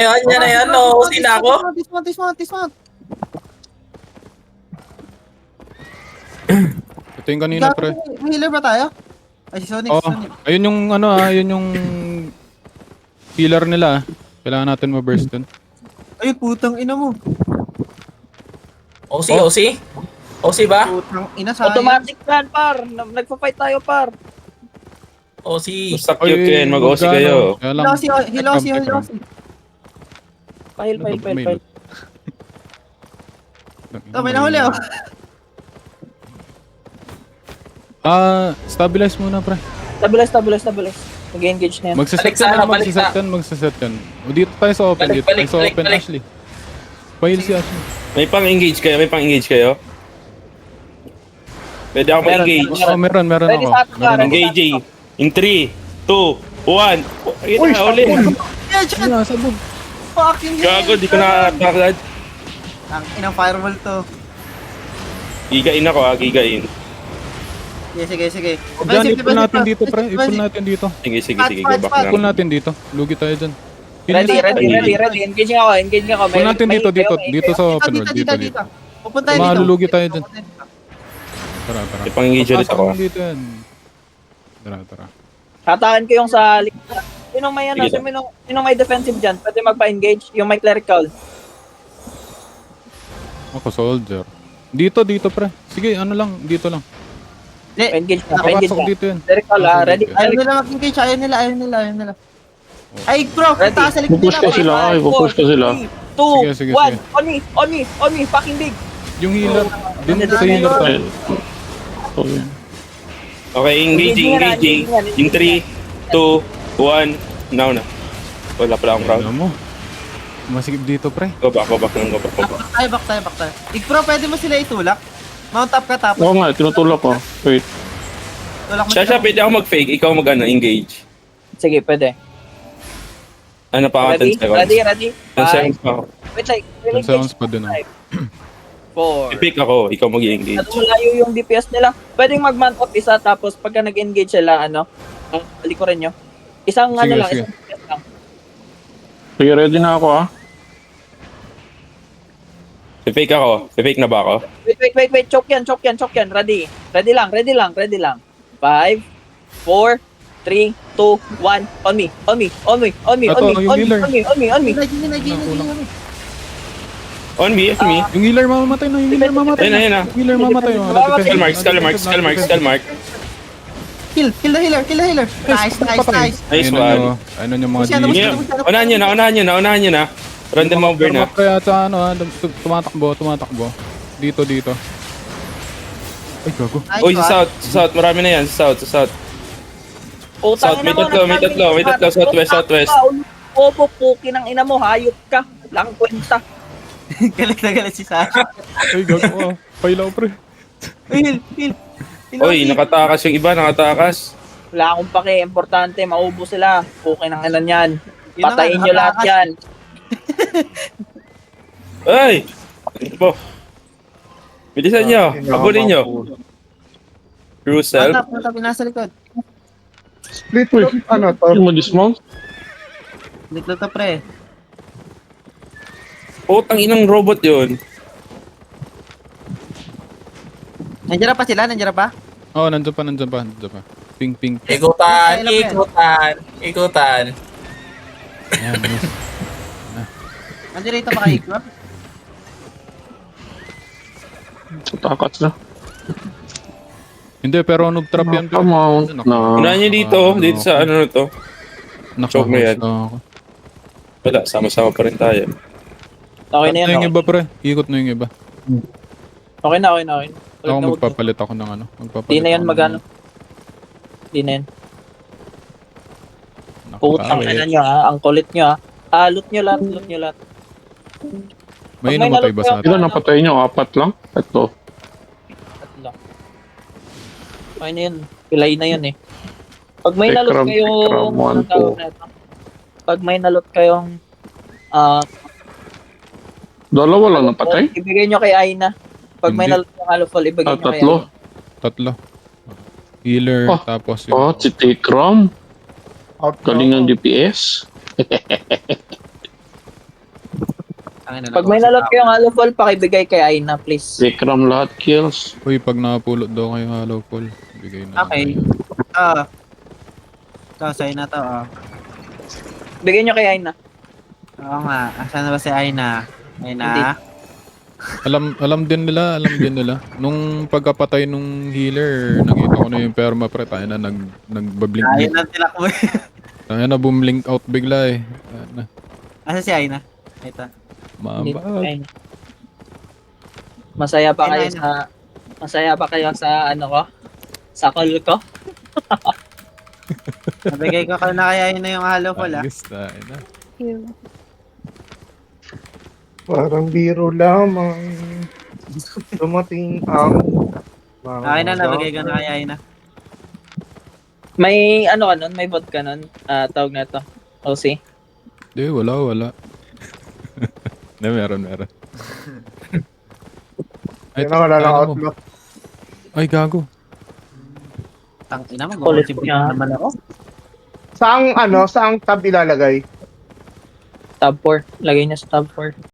Yan, yan na yan. No, sila ako. Dismount. Ito yung kanina, pre. May healer ba tayo? Ay, si Sonic, Oo. Sonic. Ayun yung ayun yung healer nila. Kailangan natin ma-burst dun. Ay, putang ina mo. OC, OC? OC ba? Putang ina, sayang. Automatic plan, par. Nagpa-fight tayo, par. OC. Basta cute kayo, mag-OC kayo. Kaya lang, Hilosi. File. May nahuli, oh. Stabilize muna, pre. Stabilize. Mag-engage na yan. Magsaset yan, magsaset yan. O, dito tayo sa open, dito tayo sa open, balik. Ashley. Pahil si Ashley. May pang-engage kayo? Pwede ako ma-engage. Oh, meron Ready ako. sa atin, Meron ako. Engaging. In 3, 2, 1. Ayun na, uli. Yeah, shit. Sabog. Fucking Gago, di ko nakakagad. Ang inang firewall to. Gigain ako gigain. Sige. Diyan, ipon natin dito, pre. Ipon natin dito. Sige, go back Ipon lang. natin dito. Lugi tayo dyan. Ready. Engage nga ako. Ipon natin dito sa open world. Dito. Pupunta dito. Malulugi tayo dyan. Tara. Ipang-engage ulit ako. Dito yan. Tara. Tatakan ko yung sa Sinong may Sige. sinong may defensive dyan? Pwede magpa-engage. Yung may clerical. Ako, soldier. Dito, pre. Sige, dito lang. Engage na. Papasok dito yan. Clerical, ready. Ayaw nila mag-engage. Ayaw nila. Ay, bro, Ready. punta ka sa likod Pupush ka sila, ipupush ka sila. 2, Sige. 1. On me. Fucking big. Yung healer. Dun sa healer tayo. Okay. Okay, engaging. In 3, 2, 1. Now na. Wala pala akong crowd. Ano mo? Masigib dito, pre. Go back. Back tayo. Bro, pwede mo sila itulak? Mount up ka tapos. Oo nga, tinutulak ko. Wait. Tulak mo Siya, pwede ako mag-fake. Ikaw engage. Sige, pwede. Ano pa ako, 10 seconds. Ready. 10 seconds pa ako. Wait, like, 10 seconds pa din, 4. I-pick ako, ikaw mag-engage. At malayo yung DPS nila. Pwedeng mag-man up isa, tapos pagka nag-engage sila, alikurin nyo. Isang Sige. isang DPS lang. Sige, ready na ako I-fake ako. I-fake na ba ako? Wait. Choke yan. Ready lang. 5, 4, 3, 2, 1. On me. Yung healer. On me. Yung healer mamamatay na. Ayun na. Yung healer mamamatay. Skull mark. Kill the healer. Nice. Nice one. Ano yung mga Masyado, G. Unahan nyo na. Random over na. Kaya sa tumatakbo. Dito. Ay, gago. Uy, sa south. Marami na yan. Sa south. South, may tatlo. Southwest. Opo, puki ng ina mo. Hayop ka. Lang kwenta. Galit si Sasha. Ay, gago. Pailaw, pre. Heal. Uy, nakatakas yung iba. Wala akong pake. Importante, maubo sila. Puki ng ina niyan. Yun na nga, Patayin nyo lahat nakatakas. yan. Ay! Ano po? Bilisan nyo. Abulin nyo. Crucial. Punta, nasa likod. Split with, ano to? Yung mag-dismount? Likod to, pre. Putang inang robot yun. Nandiyan pa sila? Oo, nandun pa. Ping. Ikutan. Ayan, yes. Nandiyan rito ba kayo? Takas na. Hindi, pero nag-trap yan. Mount na. Unahan nyo dito. Dito sa ano na to. Choke mo yan. Wala, sama-sama pa rin tayo. Okay na yan. yung iba, pre. Ikot na yung iba. Okay na. Ako magpapalit ako ng ano. Di na yan magano. Di na yan. Putang ina nyo ha. Ang kulit nyo ha. Loot nyo lahat. May Pag may namatay ba sa nalot atin? Ilan napatay nyo? 4 lang? 3. Tatlo. Okay na yun. Pilay na yun eh. Pag may nalot Tekram, kayong... one, anong tawag na ito? Pag may nalot kayong... Dalawa lang napatay? ibigay nyo kay Aina. Pag may Hindi. nalot yung halofall, ibigay nyo kay 3. Aina. Tatlo. Healer, Oh. tapos Oh, si Tekram. Out Galing ng DPS. Pag may nalot kayong hollow fall, pakibigay kay Aina, please. Vikram lahat kills. Uy, pag nakapulot daw kayo hollow call, bigay na. Okay. Ito, sa'yo na to, Bigyan nyo kay Aina. Oo nga. Asan na ba si Aina? Aina? Alam din nila. Nung pagkapatay nung healer, nakita ko na yung perma pre, tayo na nagbablink. Ayun ang tilak mo. Tayo na bumlink out bigla eh. Ayan na. Asan si Aina? Ito. Hindi, Mabag. Aina. Masaya pa kayo Aina. sa... Masaya pa kayo sa ano ko? Sa call ko? Nabigay ko na kaya yun na yung hollow fall, Ayos tayo na. Parang biro lamang. Dumating ang... Okay na, nabigay ko na kaya yun na. May ano ka nun? May bot ka nun? Tawag na to. OC? Di, wala. Na, meron. Ay, Yan na, wala lang ano mo? outlook. Ay, gago. Tangina, Kulit mag-overchip niya. naman ako. Saang tab ilalagay? Tab 4. Lagay niya sa tab 4.